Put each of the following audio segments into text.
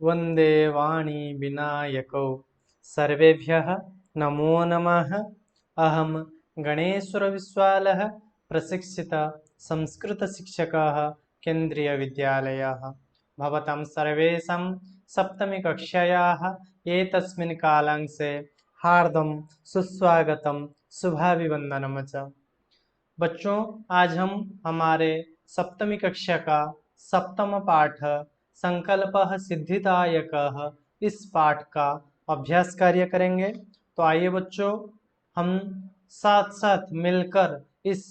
वंदे वाणी विनायकौ सर्वेभ्यः नमो नमः। अहम गणेश्वरविश्वालः प्रशिक्षित संस्कृतशिक्षकः केन्द्रीयविद्यालयः। भवतां सर्वेषां सप्तमीकक्षायाः एतस्मिन् कालांशे हार्दं सुस्वागतं शुभाभिवन्दनं च। बच्चों, आज हम हमारे सप्तमी कक्षा का सप्तम पाठ संकल्पः सिद्धिदायकः इस पाठ का अभ्यास कार्य करेंगे। तो आइए बच्चों, हम साथ साथ मिलकर इस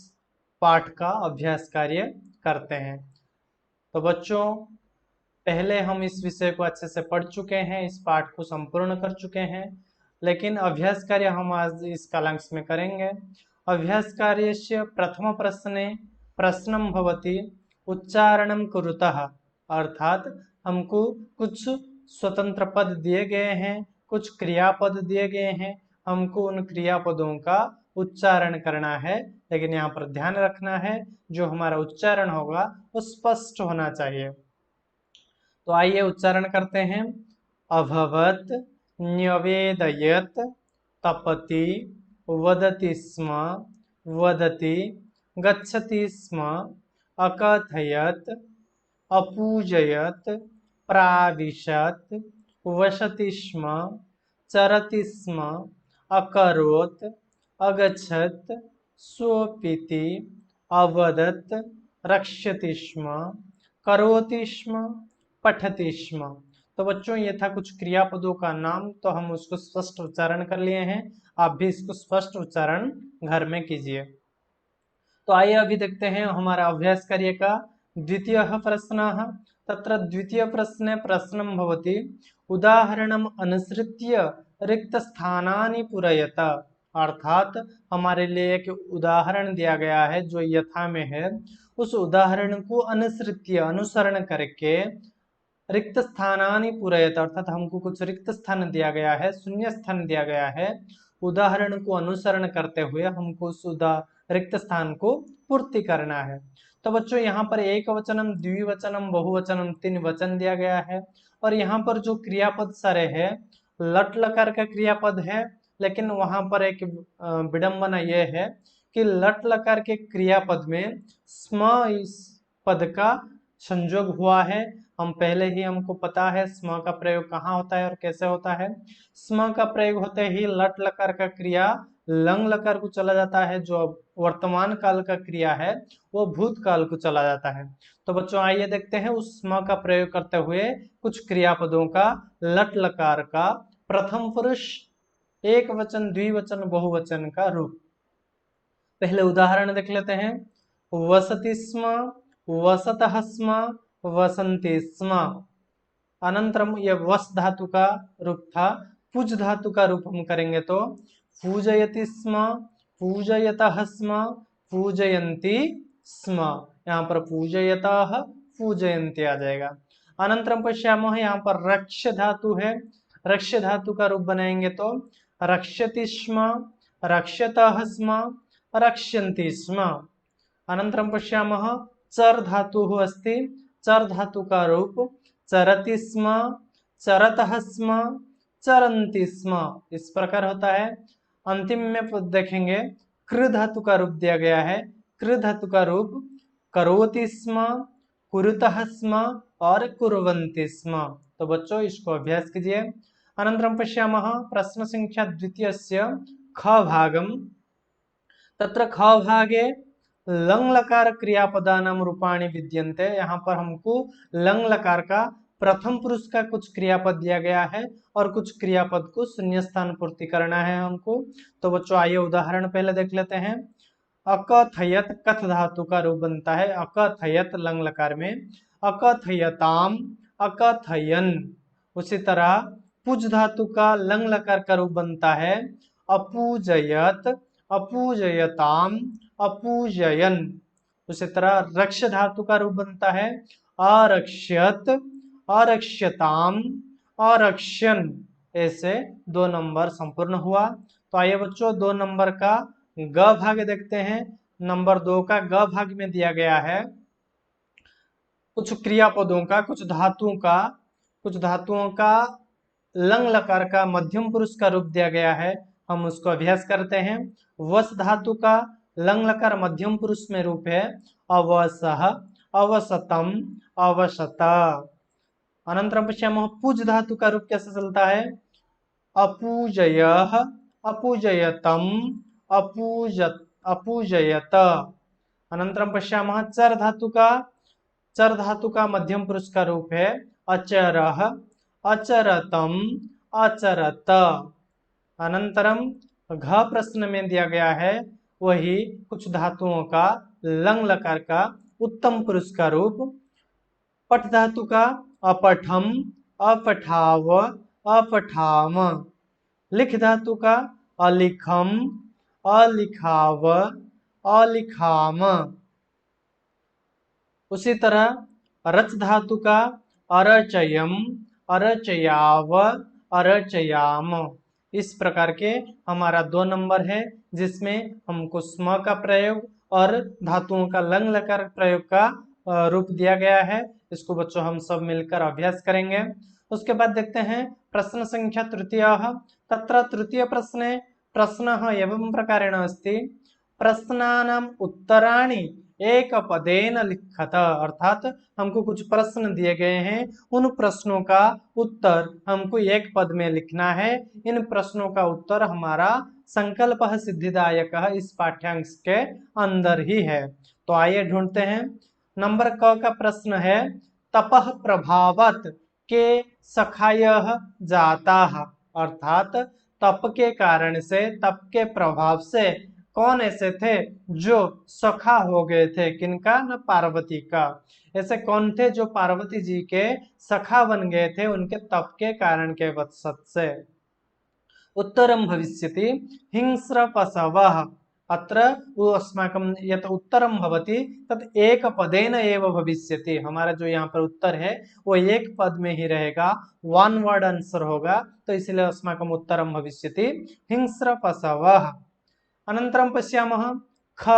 पाठ का अभ्यास कार्य करते हैं। तो बच्चों, पहले हम इस विषय को अच्छे से पढ़ चुके हैं, इस पाठ को संपूर्ण कर चुके हैं, लेकिन अभ्यास कार्य हम आज इस कालांश में करेंगे। अभ्यास कार्यस्य प्रथम प्रश्ने प्रश्नं भवति उच्चारणं कुरुतः, अर्थात हमको कुछ स्वतंत्र पद दिए गए हैं, कुछ क्रियापद दिए गए हैं, हमको उन क्रियापदों का उच्चारण करना है। लेकिन यहाँ पर ध्यान रखना है, जो हमारा उच्चारण होगा वो स्पष्ट होना चाहिए। तो आइए उच्चारण करते हैं। अभवत, न्यवेदयत, तपति, वदति स्म, वदति, गच्छति स्म, अकथयत, अपूजयत, प्राविशत, वसति स्म, चरति स्म, अकरोत्, अगच्छत, स्वपिति, अवदत्, रक्षति स्म, करोति स्म, पठति स्म। तो बच्चों, ये था कुछ क्रियापदों का नाम, तो हम उसको स्पष्ट उच्चारण कर लिए हैं। आप भी इसको स्पष्ट उच्चारण घर में कीजिए। तो आइए अभी देखते हैं हमारा अभ्यास कार्य का द्वितीयः प्रश्नः। तत्र द्वितीय प्रश्ने प्रश्नं भवति उदाहरणम् अनुसृत्य रिक्तस्थानानि पूरयत, अर्थात हमारे लिए एक उदाहरण दिया गया है जो यथा में है, उस उदाहरण को अनुसृत्य अनुसरण करके रिक्त स्थानानि पूरयत, अर्थात हमको कुछ रिक्त स्थान दिया गया है, शून्य स्थान दिया गया है, उदाहरण को अनुसरण करते हुए हमको उस रिक्त स्थान को पूर्ति करना है। तो बच्चों, यहाँ पर एक वचनम, द्विवचनम, बहुवचनम, तीन वचन दिया गया है। और यहाँ पर जो क्रियापद सारे है, लट लकार का क्रियापद है, लेकिन वहां पर एक विडंबना यह है कि लट लकार के क्रियापद में स्म इस पद का संयोग हुआ है। हम पहले ही हमको पता है स्म का प्रयोग कहाँ होता है और कैसे होता है। स्म का प्रयोग होते ही लट लकार का क्रिया लंग लकार को चला जाता है, जो वर्तमान काल का क्रिया है वो भूतकाल को चला जाता है। तो बच्चों, आइए देखते हैं उस स्म का प्रयोग करते हुए कुछ क्रियापदों का लट लकार का प्रथम पुरुष एक वचन, द्विवचन, बहुवचन का रूप। पहले उदाहरण देख लेते हैं। वसति स्म, वसतः स्म, वसन्ति स्म। अनंतरम यह वस धातु का रूप था। पूज धातु का रूप हम करेंगे तो पूजयति स्म, पूजयतः स्म, पूजयन्ति स्म। यहाँ पर पूजयतः, पूजयन्ति आ जाएगा। अनंतरम पश्यामः, यहाँ पर रक्ष धातु है, रक्ष धातु का रूप बनाएंगे तो रक्ष्यति स्म, रक्ष्यतः स्म, रक्ष्यन्ति स्म। अनंतरम पश्यामः, चर धातुः अस्ति, चर धातु का रूप चरति स्म, चरतः स्म, चरन्ति स्म, इस प्रकार होता है। अंतिम में देखेंगे कृ धातु का रूप दिया गया है। कृ धातु का रूप करोति स्म, कुरुतः स्म और कुर्वन्ति स्म। तो बच्चों, इसको अभ्यास कीजिए। अनंतरम पश्यामः प्रश्न संख्या द्वितीयस्य ख भागम। तत्र ख भागे लंग लकार क्रियापदानां रूपाणि विद्यन्ते। यहाँ पर हमको लंग लकार का प्रथम पुरुष का कुछ क्रियापद दिया गया है और कुछ क्रियापद को शून्य स्थान पूर्ति करना है हमको। तो बच्चों, आइए उदाहरण पहले देख लेते हैं। अकथयत कथ धातु का रूप बनता है अकथयत लंग लकार में, अकथयताम, अकथयन। उसी तरह पुज धातु का लंग लकार का रूप बनता है अपूजयत, अपूजयताम, अपूजयन। उसी तरह रक्ष धातु का रूप बनता है अरक्ष्यत, अरक्ष्यताम, अरक्ष्यन। ऐसे 2 नंबर संपूर्ण हुआ। तो आइए बच्चों, 2 नंबर का ग भाग देखते हैं। नंबर 2 का ग भाग में दिया गया है कुछ क्रियापदों का, कुछ धातुओं का कुछ धातुओं का लंग लकार का मध्यम पुरुष का रूप दिया गया है, हम उसको अभ्यास करते हैं। वस धातु का लंग लकार मध्यम पुरुष में रूप है अवसः, अवसतम, अवसत। अनंतरम पश्यामः पूज धातु का रूप कैसे चलता है? अपूजयः, अपूजयतम, अपूजयत। अनंतरम पश्यामः चर धातु का मध्यम पुरुष का रूप है अचरः, अचरतम, अचरत। अनंतरम घ प्रश्न में दिया गया है वही कुछ धातुओं का लंग लकार का उत्तम पुरुष का रूप। पठ धातु का अपठम, अपठाव, अपठाम। लिख धातु का अलिखम, अलिखाव, अलिखाम। उसी तरह रच धातु का अरचयम, अरचयाव, अरचयाम। इस प्रकार के हमारा 2 नंबर है जिसमें हमको स्म का प्रयोग और धातुओं का लंग लकार प्रयोग का रूप दिया गया है। इसको बच्चों हम सब मिलकर अभ्यास करेंगे। उसके बाद देखते हैं प्रश्न संख्या तृतीय। तत्र तृतीय प्रश्ने प्रश्नः एवं प्रकारेण अस्ति प्रश्नानाम् उत्तराणि एक पदेन लिखत। अर्थात हमको कुछ प्रश्न दिए गए हैं, उन प्रश्नों का उत्तर हमको एक पद में लिखना है। इन प्रश्नों का उत्तर हमारा संकल्प सिद्धिदायक इस पाठ्यांश के अंदर ही है। तो आइए ढूंढते हैं। नंबर क का प्रश्न है तपः प्रभावत के सखायः जाताः। अर्थात तप के कारण से, तप के प्रभाव से कौन ऐसे थे जो सखा हो गए थे? किनका? न पार्वती का। ऐसे कौन थे जो पार्वती जी के सखा बन गए थे उनके तप के कारण के वत्सत से? उत्तरम भविष्यति हिंस्रपशवः। अत्र अस्माकं यत् उत्तरम भवति तत् एक पदेन एव भविष्यति। हमारा जो यहाँ पर उत्तर है वो एक पद में ही रहेगा, वन वर्ड आंसर होगा, तो इसलिए अस्माकं उत्तरम भविष्यति हिंस्रपशवः। अनन्तरं पश्यामः ख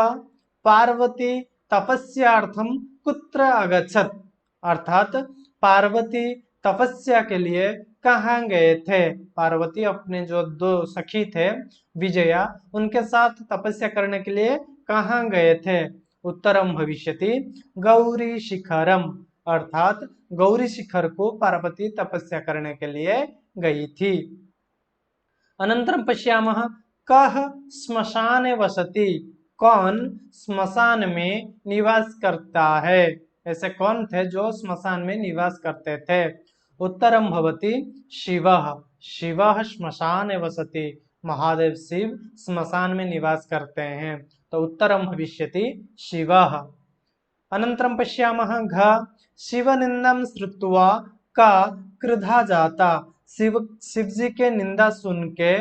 पार्वती तपस्यार्थं कुत्र अगच्छत्। अर्थात पार्वती तपस्या के लिए कहाँ गए थे? पार्वती अपने जो 2 सखी थे विजया, उनके साथ तपस्या करने के लिए कहाँ गए थे? उत्तरम भविष्यति गौरी शिखरम। अर्थात गौरी शिखर को पार्वती तपस्या करने के लिए गई थी। अनंतरम पश्यामः कः श्मशाने वसति। कौन श्मशान में निवास करता है? ऐसे कौन थे जो श्मशान में निवास करते थे? उत्तरम भवति शिवः। शिवः श्मशाने वसति। महादेव शिव श्मशान में निवास करते हैं, तो उत्तरम भविष्यति शिवः। अनंतरम पश्यामः घ शिवनिंदं श्रुत्वा का क्रुधा जाता। शिव जी के निंदा सुन के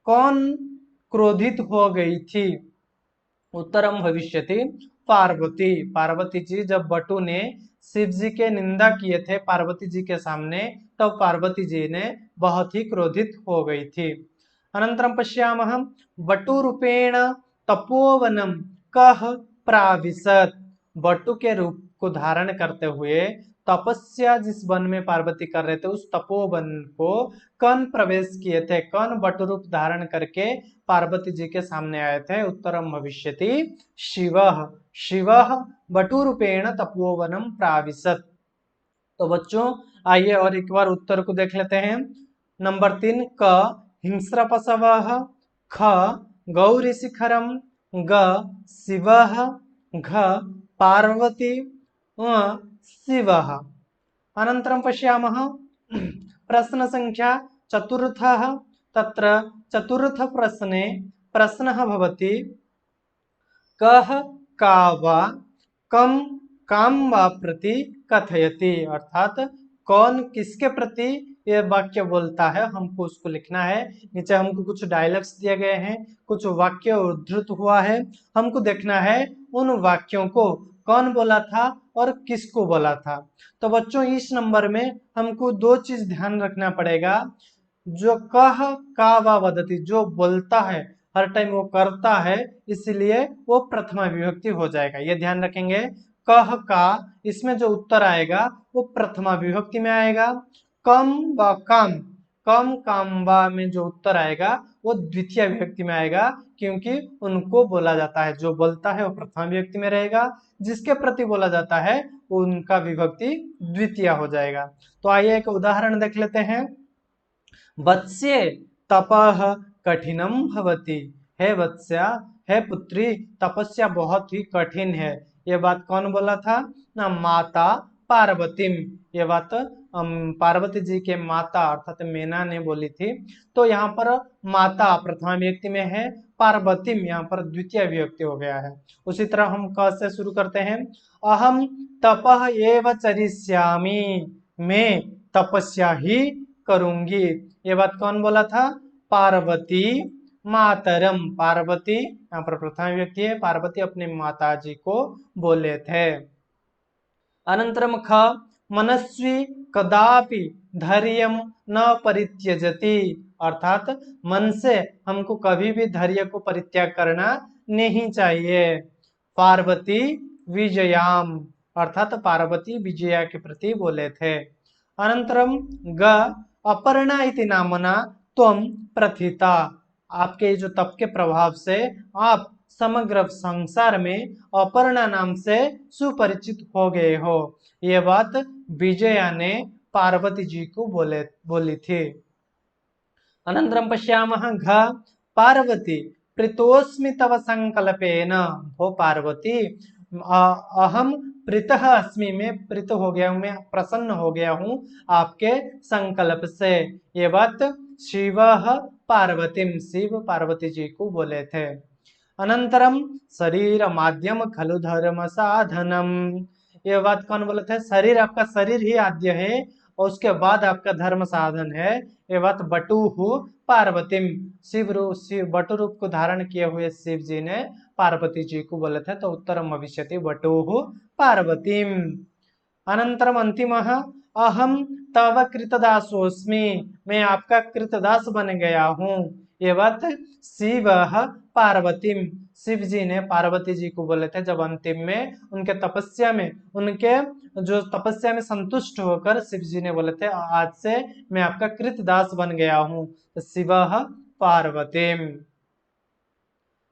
कौन क्रोधित हो गई थी? उत्तरम भविष्यति पार्वती। पार्वती जी, जब बटु ने शिव जी के निंदा किए थे पार्वती जी के सामने, तब पार्वती जी ने बहुत ही क्रोधित हो गई थी। अनंतरम पश्यामः बटु रूपेण तपोवनम कः प्राविशत्। बटु के रूप को धारण करते हुए तपस्या जिस वन में पार्वती कर रहे थे उस तपोवन को कौन प्रवेश किए थे? कौन बटु रूप धारण करके पार्वती जी के सामने आए थे? उत्तरम भविष्यति शिवः। शिवः बटु रूपेण तपोवनम प्राविशत्। तो बच्चों आइए और एक बार उत्तर को देख लेते हैं। नंबर 3 क हिंस्रपशवः, ख गौरी शिखरम, ग शिवः, घ पार्वती, शिवः। अनन्तरं पश्यामः प्रश्न संख्या चतुर्थः। तत्र चतुर्थ प्रश्ने प्रश्नः भवति कः का वा कम काम वा प्रति कथयति। अर्थात कौन किसके प्रति ये वाक्य बोलता है, हमको उसको लिखना है। नीचे हमको कुछ डायलॉग्स दिए गए हैं, कुछ वाक्य उद्धृत हुआ है, हमको देखना है उन वाक्यों को कौन बोला था और किसको बोला था। तो बच्चों इस नंबर में हमको 2 चीज ध्यान रखना पड़ेगा। जो कह का वा वदति, जो बोलता है हर टाइम वो करता है, इसलिए वो प्रथमा विभक्ति हो जाएगा, ये ध्यान रखेंगे। कह का इसमें जो उत्तर आएगा वो प्रथमा विभक्ति में आएगा। कम व काम, कम काम व में जो उत्तर आएगा वो द्वितीय विभक्ति में आएगा, क्योंकि उनको बोला जाता है, जो बोलता है वो प्रथमा विभक्ति में रहेगा, जिसके प्रति बोला जाता है उनका विभक्ति द्वितीय हो जाएगा। तो आइए एक उदाहरण देख लेते हैं। वत्स्ये तपः कठिनम भवति, हे वत्स्या, हे पुत्री, तपस्या बहुत ही कठिन है। ये बात कौन बोला था ना, माता पार्वतीम। ये बात पार्वती जी के माता अर्थात मेना ने बोली थी। तो यहाँ पर माता प्रथमा विभक्ति में है, पार्वतीम यहाँ पर द्वितीय विभक्ति हो गया है। उसी तरह हम क से शुरू करते हैं। अहम तपः एव चरिष्यामि, मैं तपस्या ही करूंगी। ये बात कौन बोला था, पार्वती मातरम। पार्वती यहाँ पर प्रथम व्यक्ति है, पार्वती अपने माता जी को बोले थे। अनंतरम ख, मनस्वी कदापि धैर्यम न परित्यजति, अर्थात मन से हमको कभी भी धैर्य को परित्याग करना नहीं चाहिए। पार्वती विजयाम, अर्थात पार्वती विजया के प्रति बोले थे। अनंतरम ग, अपर्णा इति नामना त्वम प्रथिता, आपके जो तप के प्रभाव से आप समग्र संसार में अपर्णा नाम से सुपरिचित हो गए हो। ये बात विजया ने पार्वती जी को बोली थी। अनंतरम पश्यामः घ, पार्वती प्रीतोस्मि तव संकल्पेन, हो पार्वती अहम प्रीतः अस्मि, मैं प्रीत हो गया हूँ, मैं प्रसन्न हो गया हूँ आपके संकल्प से। ये बात शिव पार्वतीम, शिव पार्वती जी को बोले थे। अनंतरम शरीर माध्यम खलु धर्म साधनम, ये बात कौन बोले थे, शरीर, आपका शरीर ही आद्य है और उसके बाद आपका धर्म साधन है। ये बात बटुहु पार्वतीम, शिव बटु रूप को धारण किए हुए शिव जी ने पार्वती जी को बोले थे। तो उत्तरम भविष्यति बटुहु पार्वतीम। अनंतरम अंतिमः अहम तव कृतदासोस्मि, मैं आपका कृतदास बन गया हूँ। ये बात शिव पार्वतीम, शिव जी ने पार्वती जी को बोले थे जब अंतिम में उनके तपस्या में, उनके जो तपस्या में संतुष्ट होकर शिव जी ने बोले थे आज से मैं आपका कृतदास बन गया हूँ। तो शिव पार्वतीम।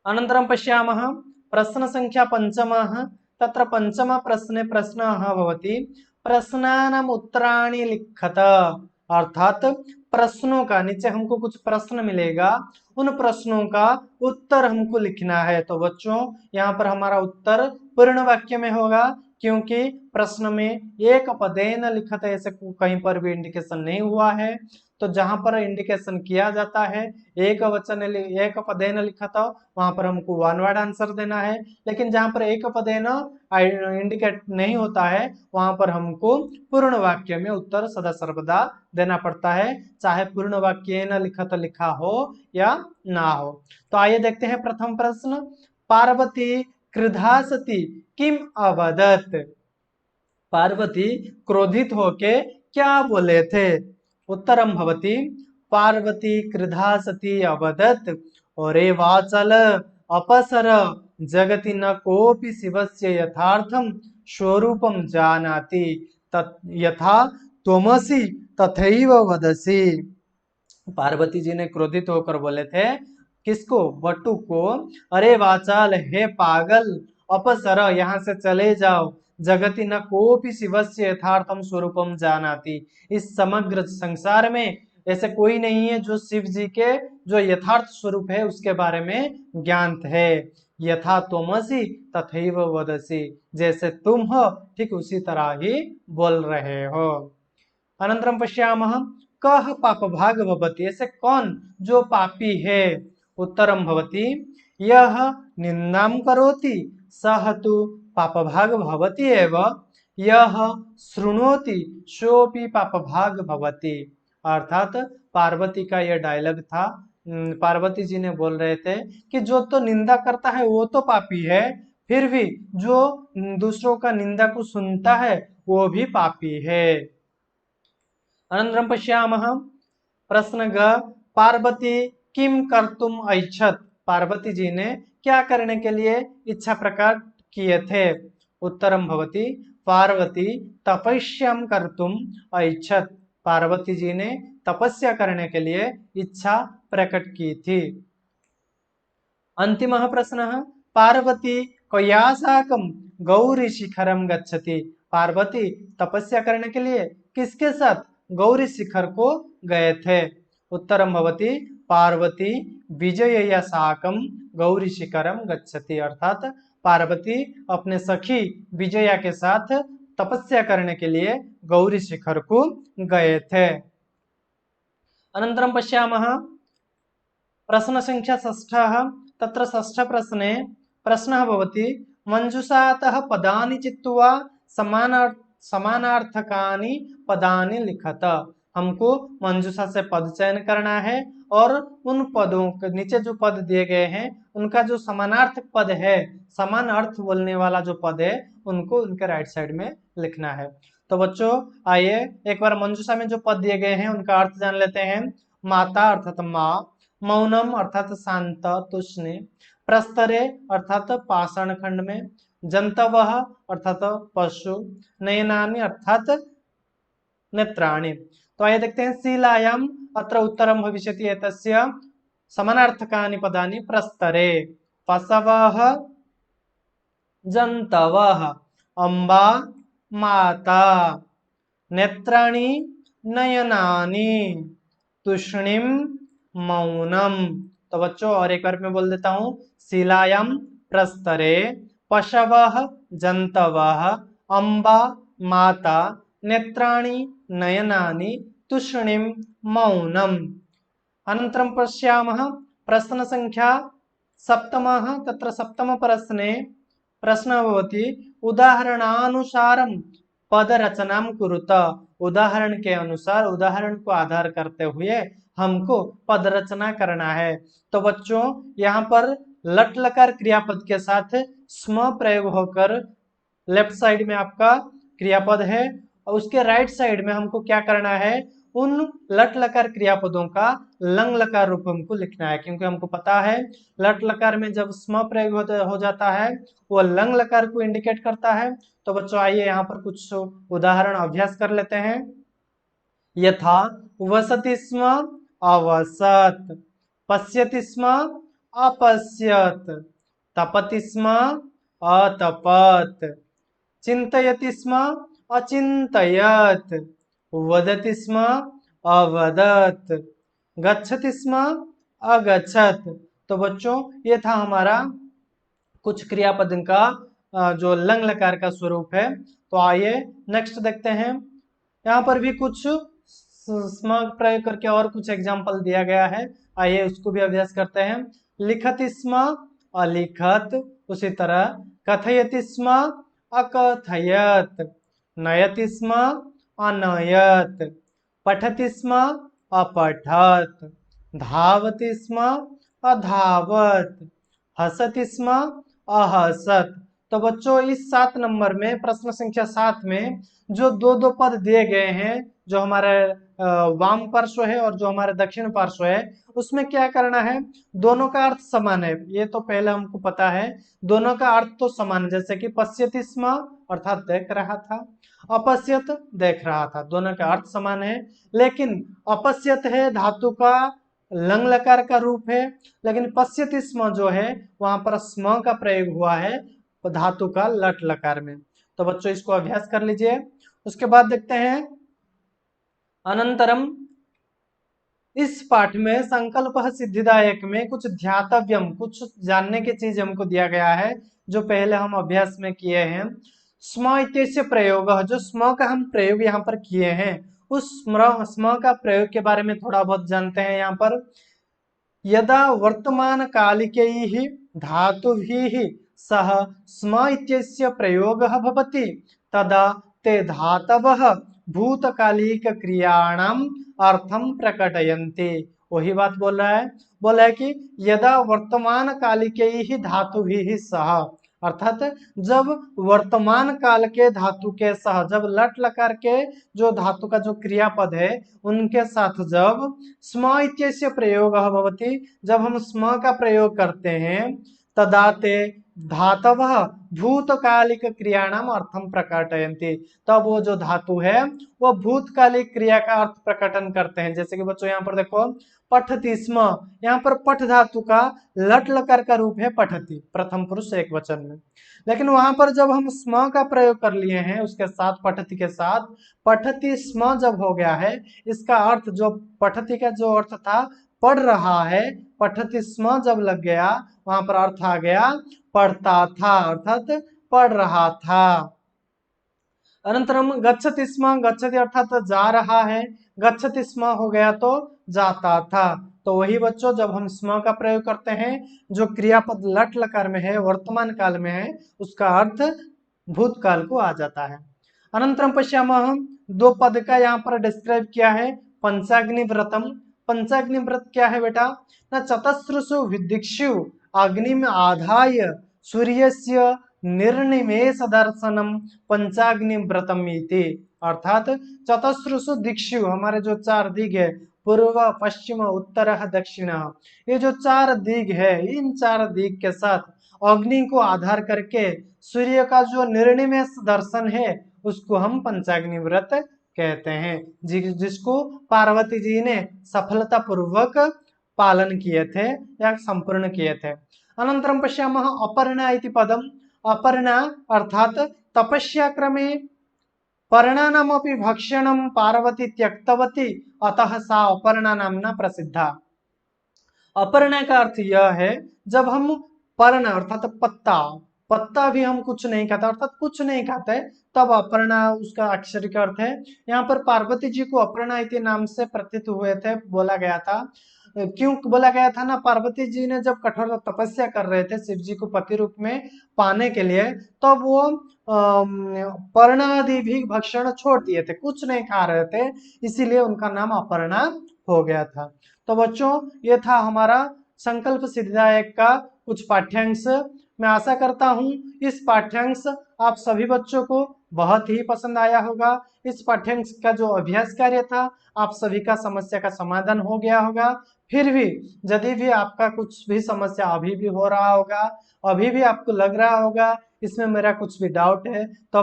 अनंतरम पश्यामः प्रश्न संख्या पंचमः, तत्र पंचम प्रश्ने प्रश्नः भवति प्रश्नानाम् उत्तराणि लिखत, अर्थात प्रश्नों का, नीचे हमको कुछ प्रश्न मिलेगा, उन प्रश्नों का उत्तर हमको लिखना है। तो बच्चों यहाँ पर हमारा उत्तर पूर्ण वाक्य में होगा, क्योंकि प्रश्न में एक पदेन लिखत ऐसे कहीं पर भी इंडिकेशन नहीं हुआ है। तो जहां पर इंडिकेशन किया जाता है एक वचन एक पदेन लिखत, वहां पर हमको वन वर्ड आंसर देना है। लेकिन जहां पर एक पदेन इंडिकेट नहीं होता है वहां पर हमको पूर्ण वाक्य में उत्तर सदा सर्वदा देना पड़ता है, चाहे पूर्ण वाक्य न लिखत लिखा हो या ना हो। तो आइए देखते हैं प्रथम प्रश्न, पार्वती क्रुधा सती किम अवदत, पार्वती क्रोधित होके क्या बोले थे। उत्तरम भवति पार्वती क्रुधा सती अवदत, अरे वाचल अपसर जगति न कोपि शिवस्य यथार्थम स्वरूपम जानाति, यथा त्वमसि तथैव वदसि। पार्वती जी ने क्रोधित होकर बोले थे, किसको, बटु को, अरे वाचाल, हे पागल, अपसर, यहाँ से चले जाओ, जगति न कोपि शिवस्य यथार्थम स्वरूपम जानाति, इस समग्र संसार में ऐसे कोई नहीं है जो शिव जी के जो यथार्थ स्वरूप है उसके बारे में ज्ञात है। यथा त्वमसि तथैव वदसि, जैसे तुम हो ठीक उसी तरह ही बोल रहे हो। अनंतरम पश्यामः कह पाप भाग भवति, ऐसे कौन जो पापी है। उत्तरम भवति यह निंदाम करोति सह तु पाप भाग भवति एव, यह शृणोति सोपि पाप भाग भवति। अर्थात पार्वती का यह डायलॉग था, पार्वती जी ने बोल रहे थे कि जो तो निंदा करता है वो तो पापी है, फिर भी जो दूसरों का निंदा को सुनता है वो भी पापी है। अनंतरम पश्यामः प्रश्न ग, पार्वती किम कर्तुम ऐच्छत, पार्वती जी ने क्या करने के लिए इच्छा प्रकट किए थे। उत्तरम भवति पार्वती तपस्यां कर्तुम ऐच्छत्। पार्वती जी ने तपस्या करने के लिए इच्छा प्रकट की थी। अंतिमः प्रश्नः पार्वती कया साकं गौरी शिखरं गच्छति। पार्वती तपस्या करने के लिए किसके साथ गौरी शिखर को गए थे। उत्तरम भवति पार्वती विजयया साकं गौरी शिखरं गच्छति। अर्थात पार्वती अपने सखी विजया के साथ तपस्या करने के लिए गौरी शिखर को गए थे। अनन्तरं पश्यामः प्रश्न संख्या षष्ठः। तत्र षष्ठ प्रश्ने प्रश्नः भवति मंजूषातः पदानि चित्वा समानार्थकानि पदानि लिखत। हमको मंजूषा से पद चयन करना है और उन पदों के नीचे जो पद दिए गए हैं उनका जो समानार्थक पद है, समान अर्थ बोलने वाला जो पद है, उनको उनके राइट साइड में लिखना है। तो बच्चों आइए एक बार मंजूषा में जो पद दिए गए हैं उनका अर्थ जान लेते हैं। माता अर्थात माँ, मौनम अर्थात शांत तुष्ण, प्रस्तरे अर्थात पाषाण खंड में, जंतवः अर्थात पशु, नयनानि अर्थात नेत्राणि। तो आइए देखते हैं शीलायाम अत्र उत्तरम भविष्यति एतस्य समानार्थकानि पदानि प्रस्तरे। पशवः जंतवः, अम्बा माता, नेत्राणि नयनानि, तुष्णिम मौनम। तो बच्चों और एक बार मैं बोल देता हूं शीलायाम प्रस्तरे पशवः जंतवः अम्बा माता नेत्राणि नयनानि तुष्णिम मौनम। अनन्तरं पश्यामः प्रश्न संख्या सप्तमः। तत्र सप्तम प्रश्ने प्रश्नः भवति उदाहरणानुसारं पद रचनां कुरुत। उदाहरण के अनुसार, उदाहरण को आधार करते हुए हमको पद रचना करना है। तो बच्चों यहाँ पर लट लकार क्रियापद के साथ स्म प्रयोग होकर लेफ्ट साइड में आपका क्रियापद है और उसके राइट साइड में हमको क्या करना है, उन लट लकार क्रियापदों का लंग लकार रूप हमको लिखना है। क्योंकि हमको पता है लट लकार में जब स्म प्रयोग हो जाता है वो लंग लकार को इंडिकेट करता है। तो बच्चों आइए यहाँ पर कुछ उदाहरण अभ्यास कर लेते हैं। यथा वसति स्म अवसत, पश्यति स्म अपश्यत, तपति स्म अतपत, चिंतयति स्म अचिंतयत, वदति स्म अवदत, गच्छति स्म अगच्छत। तो बच्चों ये था हमारा कुछ क्रियापद का जो लंग लकार का स्वरूप है। तो आइए नेक्स्ट देखते हैं। यहाँ पर भी कुछ स्म प्रयोग करके और कुछ एग्जाम्पल दिया गया है, आइए उसको भी अभ्यास करते हैं। लिखति स्म अलिखत, उसी तरह कथयति स्म अकथयत, नयति स्म अनयत, पठति स्म अपठत, धावति स्म अधावत, हसति स्म अहसत। तो बच्चों इस 7 नंबर में प्रश्न संख्या 7 में जो दो पद दिए गए हैं, जो हमारे वाम पार्श्व है और जो हमारे दक्षिण पार्श्व है, उसमें क्या करना है, दोनों का अर्थ समान है। ये तो पहले हमको पता है, दोनों का अर्थ तो समान है। जैसे कि पश्यति स्म अर्थात देख रहा था, अपश्यत देख रहा था, दोनों का अर्थ समान है। लेकिन अपश्यत है धातु का लंग लकार का रूप है, लेकिन पश्यति स्म जो है वहां पर स्म का प्रयोग हुआ है धातु का लट लकार में। तो बच्चों इसको अभ्यास कर लीजिए। उसके बाद देखते हैं अनंतरम। इस पाठ में संकल्प सिद्धिदायक में कुछ ध्यातव्यम, कुछ जानने की चीज हमको दिया गया है जो पहले हम अभ्यास में किए हैं। स्म इत्यस्य प्रयोग, जो स्म का हम प्रयोग यहाँ पर किए हैं उस स्म का प्रयोग के बारे में थोड़ा बहुत जानते हैं। यहाँ पर यदा वर्तमान कालिकैः धातुभिः सह स्म इत्यस्य प्रयोगः भवति तदा ते धातवः भूतकालिक क्रियाणाम अर्थम प्रकटयन्ति। वही बात बोल रहा है कि यदा वर्तमान कालिकैः धातुभिः सह, अर्थात जब वर्तमान काल के धातु के सह, जब लट लकार के जो धातु का जो क्रियापद है उनके साथ जब स्म इत्यस्य प्रयोग भवति, जब हम स्म का प्रयोग करते हैं तदा ते धातवः भूतकालिक क्रियाणाम अर्थम प्रकटयन्ति। तब वो जो धातु है वो भूतकालिक क्रिया का अर्थ प्रकटन करते हैं। जैसे कि बच्चों यहाँ पर देखो पठति स्म, यहाँ पर पठ धातु का लट लकार का रूप है पठति, प्रथम पुरुष एक वचन में। लेकिन वहां पर जब हम स्म का प्रयोग कर लिए हैं उसके साथ पठति के साथ, पठति स्म जब हो गया है, इसका अर्थ जो पठति का जो अर्थ था पढ़ रहा है, पठति स्म जब लग गया वहां पर अर्थ आ गया पढ़ता था, अर्थात पढ़ रहा था। अनंतरम गच्छति स्म, गच्छति अर्थात जा रहा है, गच्छति स्म हो गया तो जाता था। तो वही बच्चों जब हम स्म का प्रयोग करते हैं जो क्रियापद लट लकार में है, वर्तमान काल में है, उसका अर्थ भूतकाल को आ जाता है। अनंतरम पश्यामः, दो पद का यहाँ पर डिस्क्राइब किया है, पंचाग्नि व्रतम। पंचाग्नि व्रत क्या है बेटा? न चतस्रुषु विदिक्षु अग्नि में आधाय सूर्यस्य निर्निमेष दर्शनम पंचाग्नि व्रतम इति। अर्थात चतस्रुषु दिक्षु, हमारे जो चार दिग है, पूर्व पश्चिम उत्तर दक्षिण, ये जो चार दिग है, इन चार दिग के साथ अग्नि को आधार करके सूर्य का जो निर्निमेष दर्शन है उसको हम पंचाग्नि व्रत कहते हैं, जिसको पार्वती जी ने सफलता पूर्वक पालन किए थे या संपूर्ण किए थे। अनंतरम पश्यामः अपर्णा इति पदम। अपर्णा अर्थात तपस्या क्रमे पर्णानामपि भक्षणं पार्वती त्यक्तवती, अतः सा अपर्णा नामना प्रसिद्धा। अपर्णा का अर्थ यह है जब हम पर्ण अर्थात पत्ता, पत्ता भी हम कुछ नहीं खाते अर्थात कुछ नहीं खाते, तब अपर्णा उसका अक्षरिक अर्थ है। यहाँ पर पार्वती जी को अपर्णा इति नाम से प्रतीत हुए थे, बोला गया था। क्यों बोला गया था ना? पार्वती जी ने जब कठोर तपस्या कर रहे थे शिव जी को पति रूप में पाने के लिए, तब वो पर्ण आदि भी भक्षण छोड़ दिए थे, कुछ नहीं खा रहे थे, इसीलिए उनका नाम अपर्णा हो गया था। तो बच्चों ये था हमारा संकल्प सिद्धिदायक का कुछ पाठ्यांश। मैं आशा करता हूं इस पाठ्यांश आप सभी बच्चों को बहुत ही पसंद आया होगा। इस पाठ्यांश का जो अभ्यास कार्य था आप सभी का समस्या का समाधान हो गया होगा। फिर भी यदि भी आपका कुछ भी समस्या अभी भी हो रहा होगा, अभी भी आपको लग रहा होगा इसमें मेरा कुछ भी डाउट है, तो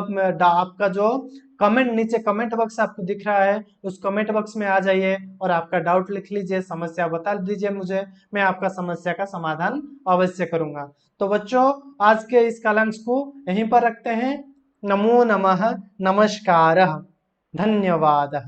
आपका जो कमेंट नीचे कमेंट बॉक्स आपको दिख रहा है उस कमेंट बॉक्स में आ जाइए और आपका डाउट लिख लीजिए, समस्या बता दीजिए मुझे, मैं आपका समस्या का समाधान अवश्य करूंगा। तो बच्चों आज के इस कालांश को यहीं पर रखते हैं। नमो नमः, नमस्कार, धन्यवाद।